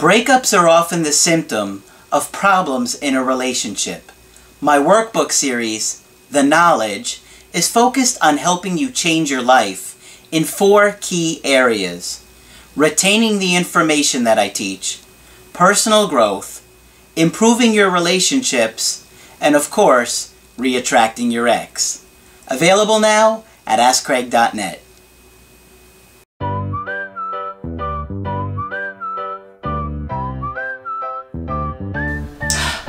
Breakups are often the symptom of problems in a relationship. My workbook series, The Knowledge, is focused on helping you change your life in 4 key areas: retaining the information that I teach, personal growth, improving your relationships, and of course, re-attracting your ex. Available now at AskCraig.net.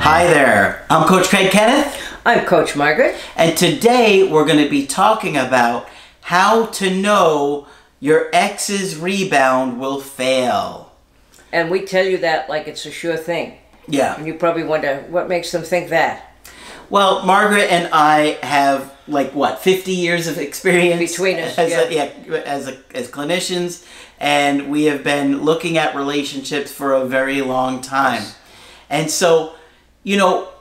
Hi there, I'm Coach Craig Kenneth. I'm Coach Margaret. And today we're going to be talking about how to know your ex's rebound will fail. And we tell you that like it's a sure thing. Yeah. And you probably wonder, what makes them think that? Well, Margaret and I have, 50 years of experience between us, as clinicians, and we have been looking at relationships for a very long time. Yes. And so,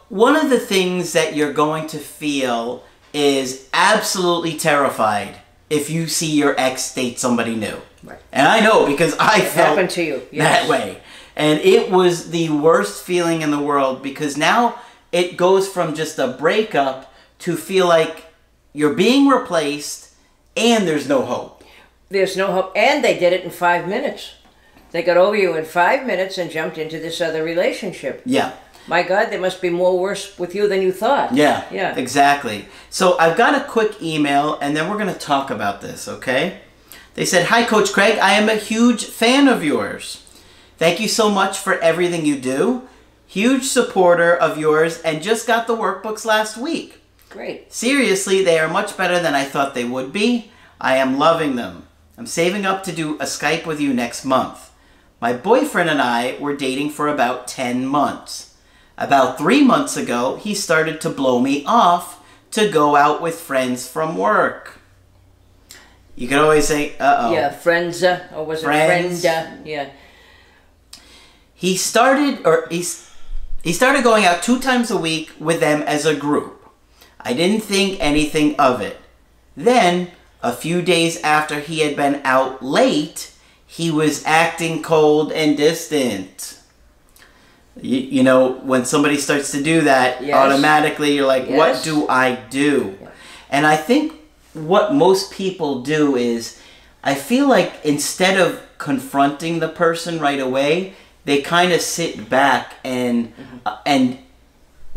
one of the things that you're going to feel is absolutely terrified if you see your ex date somebody new. Right. And I know because I felt happened to you. Yes. That way. And it was the worst feeling in the world, because now it goes from just a breakup to feel like you're being replaced and there's no hope. There's no hope. And they did it in 5 minutes. They got over you in 5 minutes and jumped into this other relationship. Yeah. My God, there must be more worse with you than you thought. Yeah, yeah, exactly. So I've got a quick email, and then we're going to talk about this, okay? They said, "Hi, Coach Craig. I am a huge fan of yours. Thank you so much for everything you do. Huge supporter of yours, and just got the workbooks last week. Great. Seriously, they are much better than I thought they would be. I am loving them. I'm saving up to do a Skype with you next month. My boyfriend and I were dating for about 10 months. About 3 months ago, he started to blow me off to go out with friends from work." You could always say, uh-oh. Yeah, friends, or was it friend? Yeah. He started going out 2 times a week with them as a group. I didn't think anything of it. Then, a few days after he had been out late, he was acting cold and distant. You know, when somebody starts to do that, yes, automatically you're like, yes, what do I do? Yeah. And I think what most people do is, I feel like instead of confronting the person right away, they kind of sit back and and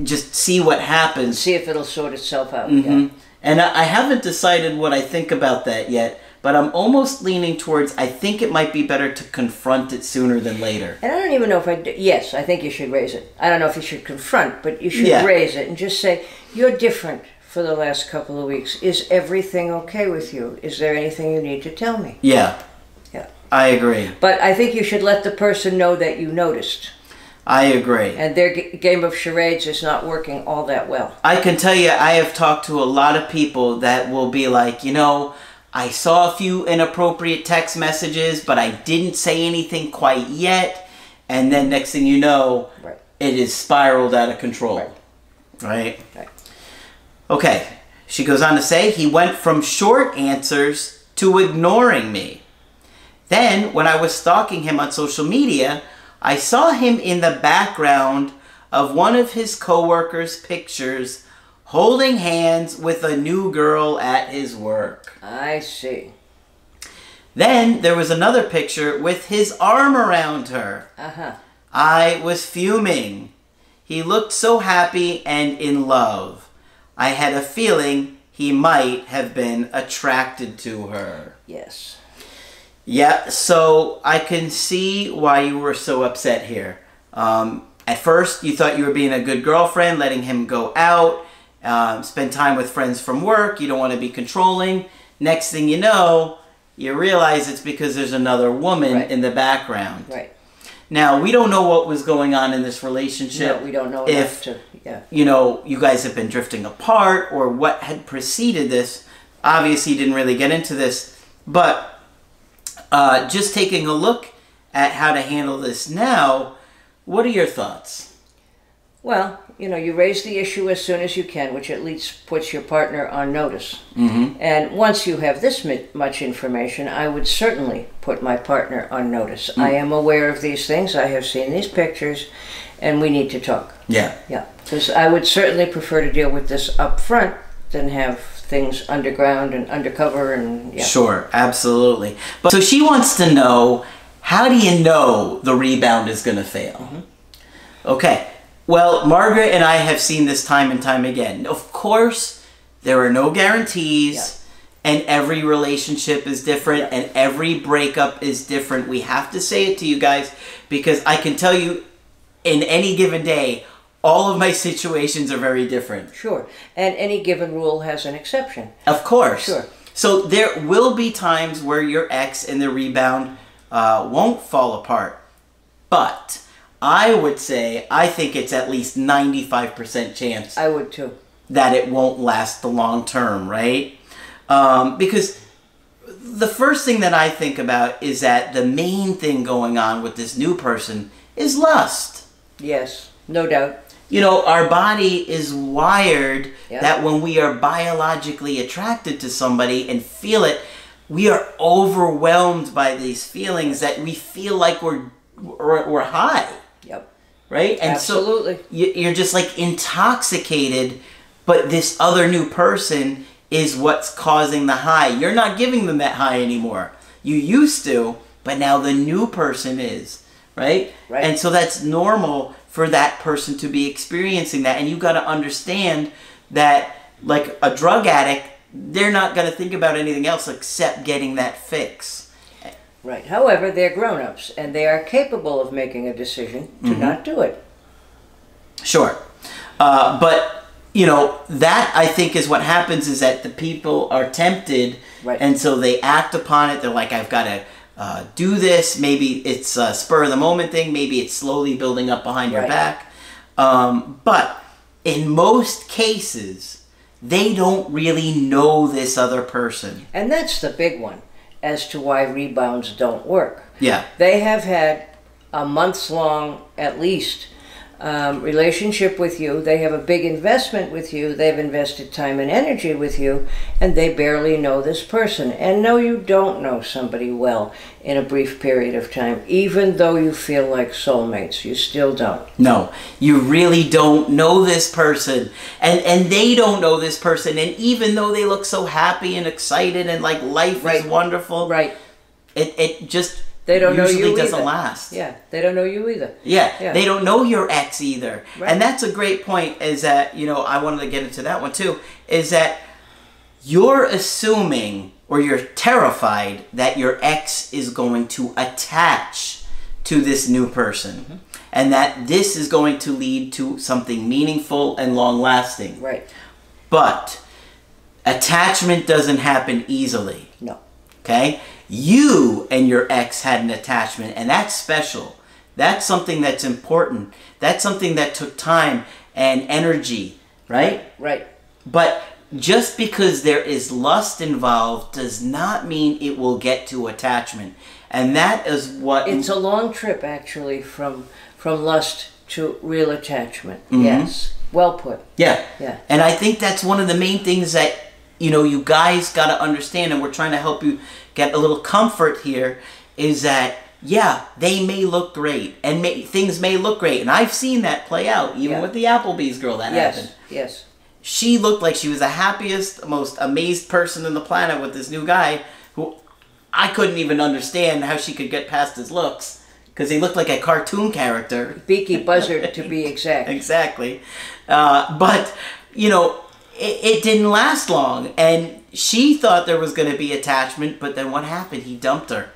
just see what happens. See if it'll sort itself out. Mm-hmm. Yeah. And I haven't decided what I think about that yet, but I'm almost leaning towards, I think it might be better to confront it sooner than later. And I don't even know if I do. Yes, I think you should raise it. I don't know if you should confront, but you should raise it and just say, you're different for the last couple of weeks. Is everything okay with you? Is there anything you need to tell me? Yeah. Yeah. I agree. But I think you should let the person know that you noticed. I agree. And their game of charades is not working all that well. I can tell you, I have talked to a lot of people that will be like, I saw a few inappropriate text messages, but I didn't say anything quite yet. And then next thing you know, right, it is spiraled out of control. Right? Right. Okay. She goes on to say, he went from short answers to ignoring me. Then, when I was stalking him on social media, I saw him in the background of one of his coworkers' pictures holding hands with a new girl at his work. I see. Then there was another picture with his arm around her. Uh-huh. I was fuming. He looked so happy and in love. I had a feeling he might have been attracted to her. Yes. Yeah, so I can see why you were so upset here. At first, you thought you were being a good girlfriend, letting him go out, spend time with friends from work. You don't want to be controlling. Next thing you know, you realize it's because there's another woman in the background. Right. Now, we don't know what was going on in this relationship. No, we don't know if, you guys have been drifting apart or what had preceded this. Obviously, you didn't really get into this, but just taking a look at how to handle this now, what are your thoughts? Well, you raise the issue as soon as you can, which at least puts your partner on notice. Mm-hmm. And once you have this much information, I would certainly put my partner on notice. I am aware of these things. I have seen these pictures, and we need to talk. Yeah. Yeah. Because I would certainly prefer to deal with this up front than have things underground and undercover and yeah. Sure, absolutely. But so she wants to know, how do you know the rebound is going to fail? Mm-hmm. Okay. Well, Margaret and I have seen this time and time again. Of course, there are no guarantees, and every relationship is different, and every breakup is different. We have to say it to you guys, because I can tell you, in any given day, all of my situations are very different. Sure. And any given rule has an exception. Of course. Sure. So there will be times where your ex and the rebound won't fall apart, but I would say, I think it's at least 95% chance. I would too. That it won't last the long term, right? Because the first thing that I think about is that the main thing going on with this new person is lust. Yes, no doubt. Our body is wired that when we are biologically attracted to somebody and feel it, we are overwhelmed by these feelings that we feel like we're high. Yep. Right? And absolutely. So you're just like intoxicated, but this other new person is what's causing the high. You're not giving them that high anymore. You used to, but now the new person is. Right? Right. And so that's normal for that person to be experiencing that. And you got to understand that, like a drug addict, they're not going to think about anything else except getting that fix. Right. However, they're grown-ups, and they are capable of making a decision to not do it. Sure. But, that I think is what happens, is that the people are tempted, and so they act upon it. They're like, I've got to do this. Maybe it's a spur-of-the-moment thing. Maybe it's slowly building up behind your back. But in most cases, they don't really know this other person. And that's the big one as to why rebounds don't work. Yeah. They have had a months-long, at least, relationship with you. They have a big investment with you. They've invested time and energy with you, and they barely know this person. And no, you don't know somebody well in a brief period of time. Even though you feel like soulmates, you still don't. No, you really don't know this person. And they don't know this person. And even though they look so happy and excited and like life is wonderful, it just they don't usually know you doesn't either. last. Yeah, they don't know you either. Yeah, they don't know your ex either. Right. And that's a great point, is that, I wanted to get into that one too, is that you're assuming, or you're terrified that your ex is going to attach to this new person, and that this is going to lead to something meaningful and long-lasting. Right. But attachment doesn't happen easily. No. Okay? You and your ex had an attachment, and that's special. That's something that's important. That's something that took time and energy, right? Right. But just because there is lust involved does not mean it will get to attachment. And that is what... It's a long trip, actually, from lust to real attachment. Yes. Well put. Yeah. Yeah. And I think that's one of the main things that, you guys got to understand, and we're trying to help you get a little comfort here, is that, they may look great, and things may look great. And I've seen that play out, even with the Applebee's girl that happened. Yes. She looked like she was the happiest, most amazed person on the planet with this new guy, who I couldn't even understand how she could get past his looks, because he looked like a cartoon character. Beaky buzzard, to be exact. Exactly. But, it didn't last long, and she thought there was going to be attachment, but then what happened? He dumped her.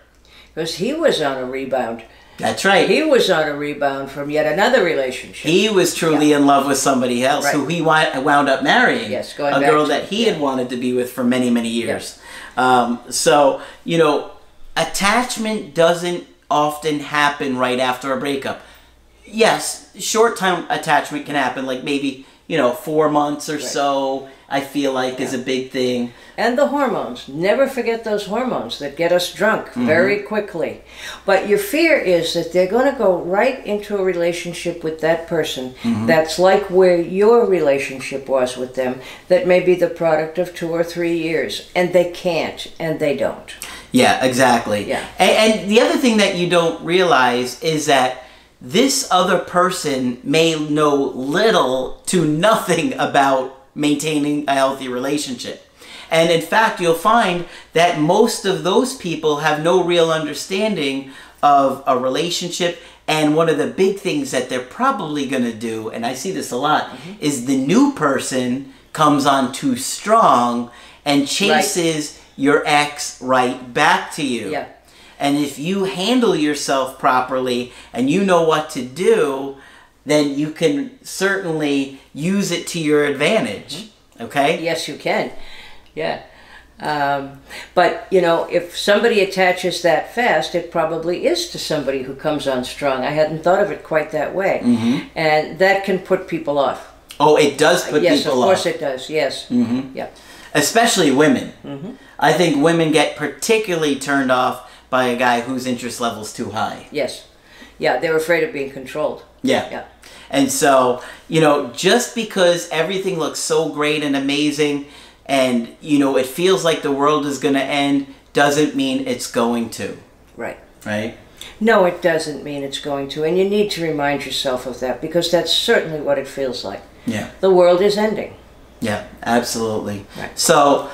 Because he was on a rebound. That's right. He was on a rebound from yet another relationship. He was truly in love with somebody else, who he wound up marrying. Yes, a girl that he had wanted to be with for many, many years. So, attachment doesn't often happen right after a breakup. Yes, short-term attachment can happen, like maybe, 4 months or so, I feel like is a big thing. And the hormones. Never forget those hormones that get us drunk very quickly. But your fear is that they're going to go right into a relationship with that person that's like where your relationship was with them, that may be the product of 2 or 3 years. And they can't, and they don't. Yeah, exactly. Yeah. And the other thing that you don't realize is that this other person may know little to nothing about maintaining a healthy relationship. And in fact, you'll find that most of those people have no real understanding of a relationship. And one of the big things that they're probably going to do, and I see this a lot, is the new person comes on too strong and chases your ex right back to you. Yeah. And if you handle yourself properly and you know what to do, then you can certainly use it to your advantage. Okay? Yes, you can. Yeah. But, you know, if somebody attaches that fast, it probably is to somebody who comes on strong. I hadn't thought of it quite that way. And that can put people off. Oh, it does put people off. Yes, of course it does. Yes. Yeah. Especially women. I think women get particularly turned off by a guy whose interest level's too high. Yes. Yeah, they're afraid of being controlled. Yeah. And so, you know, just because everything looks so great and amazing and, you know, it feels like the world is going to end doesn't mean it's going to. Right. Right? No, it doesn't mean it's going to. And you need to remind yourself of that because that's certainly what it feels like. Yeah. The world is ending. Yeah, absolutely. Right. So,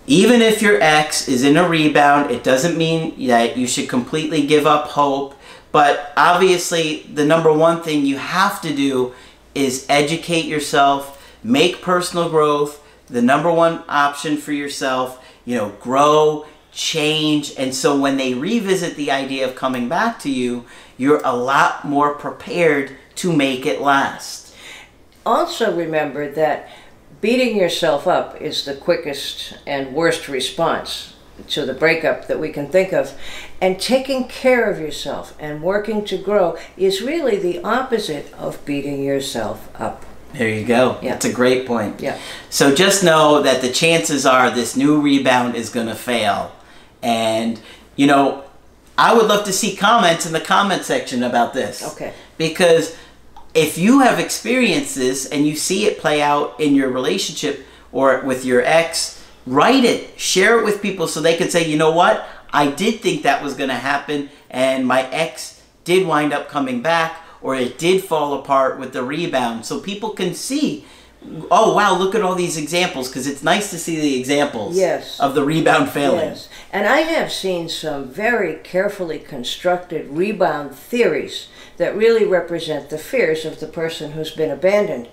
even if your ex is in a rebound, it doesn't mean that you should completely give up hope. But obviously, the number one thing you have to do is educate yourself, make personal growth the number one option for yourself, you know, grow, change. And so when they revisit the idea of coming back to you, you're a lot more prepared to make it last. Also remember that beating yourself up is the quickest and worst response to the breakup that we can think of. And taking care of yourself and working to grow is really the opposite of beating yourself up. There you go. Yeah. That's a great point. Yeah. So just know that the chances are this new rebound is going to fail. And, you know, I would love to see comments in the comment section about this. Okay. Because if you have experienced this and you see it play out in your relationship or with your ex, write it, share it with people so they can say, you know what, I did think that was going to happen and my ex did wind up coming back or it did fall apart with the rebound. So people can see, oh wow, look at all these examples, because it's nice to see the examples of the rebound failing. Yes. And I have seen some very carefully constructed rebound theories that really represent the fears of the person who's been abandoned.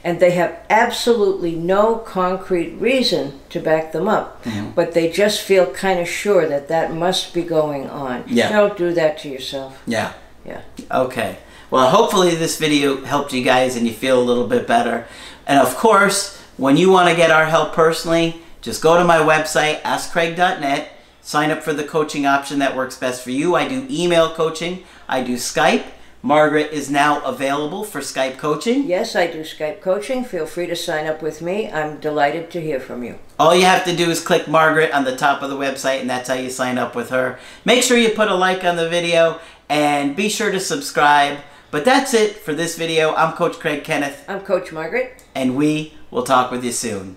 And they have absolutely no concrete reason to back them up. But they just feel kind of sure that that must be going on. Don't do that to yourself. Yeah. Yeah. Okay. Well, hopefully this video helped you guys and you feel a little bit better. And of course, when you want to get our help personally, just go to my website, askcraig.net, sign up for the coaching option that works best for you. I do email coaching. I do Skype. Margaret is now available for Skype coaching. Yes, I do Skype coaching. Feel free to sign up with me. I'm delighted to hear from you. All you have to do is click Margaret on the top of the website, and that's how you sign up with her. Make sure you put a like on the video, and be sure to subscribe. But that's it for this video. I'm Coach Craig Kenneth. I'm Coach Margaret. And we will talk with you soon.